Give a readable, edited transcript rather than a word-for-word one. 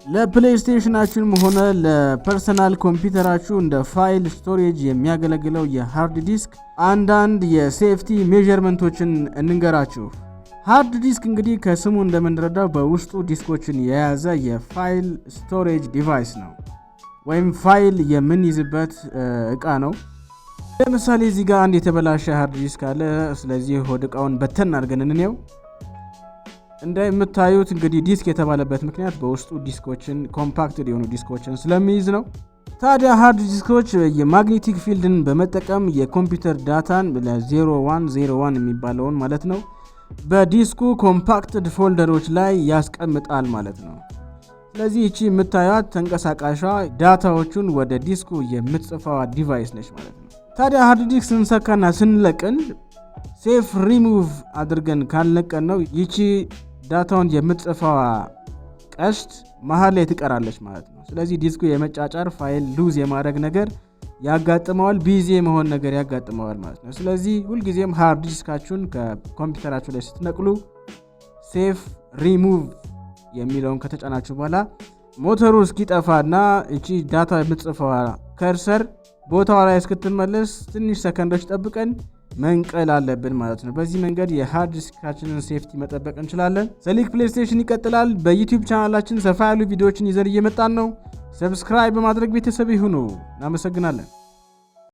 ለፕሌይስቴሽናችሁም ሆነ ለፐርሰናል ኮምፒውተራችሁ እንደ ፋይል ስቶሬጅ የሚያገለግለው የሃርድ ዲስክ አንዳንድ የሴፍቲ ሜዠርመንቶችን እንንገራችሁ። ሃርድ ዲስክ እንግዲህ ከስሙ እንደምንረዳው በውስጡ ዲስኮችን የያዘ የፋይል ስቶሬጅ ዲቫይስ ነው፣ ወይም ፋይል የምንይዝበት እቃ ነው። ለምሳሌ እዚህ ጋር አንድ የተበላሸ ሃርድ ዲስክ አለ። ስለዚህ ሆድ እቃውን በተን አድርገን እንየው። እንደምታዩት እንግዲህ ዲስክ የተባለበት ምክንያት በውስጡ ዲስኮችን ኮምፓክትድ የሆኑ ዲስኮችን ስለሚይዝ ነው። ታዲያ ሃርድ ዲስኮች የማግኔቲክ ፊልድን በመጠቀም የኮምፒውተር ዳታን ለ0101 የሚባለውን ማለት ነው በዲስኩ ኮምፓክትድ ፎልደሮች ላይ ያስቀምጣል ማለት ነው። ስለዚህ እቺ የምታዩት ተንቀሳቃሿ ዳታዎቹን ወደ ዲስኩ የምትጽፈዋ ዲቫይስ ነች ማለት ነው። ታዲያ ሃርድ ዲስክ ስንሰካና ስንለቅን ሴፍ ሪሙቭ አድርገን ካልለቀን ነው ይቺ ዳታውን የምትጽፈዋ ቀስት መሃል ላይ ትቀራለች ማለት ነው። ስለዚህ ዲስኩ የመጫጫር ፋይል ሉዝ የማድረግ ነገር ያጋጥመዋል፣ ቢዚ የመሆን ነገር ያጋጥመዋል ማለት ነው። ስለዚህ ሁልጊዜም ሃርድ ዲስካችሁን ከኮምፒውተራችሁ ላይ ስትነቅሉ ሴፍ ሪሙቭ የሚለውን ከተጫናችሁ በኋላ ሞተሩ እስኪጠፋና እቺ ዳታ የምትጽፈዋ ከርሰር ቦታው ላይ እስክትመለስ ትንሽ ሰከንዶች ጠብቀን መንቀል አለብን ማለት ነው። በዚህ መንገድ የሃርድ ዲስካችንን ሴፍቲ መጠበቅ እንችላለን። ሰሊክ ፕሌይስቴሽን ይቀጥላል። በዩቲዩብ ቻናላችን ሰፋ ያሉ ቪዲዮዎችን ይዘን እየመጣን ነው። ሰብስክራይብ በማድረግ ቤተሰብ ይሁኑ። እናመሰግናለን።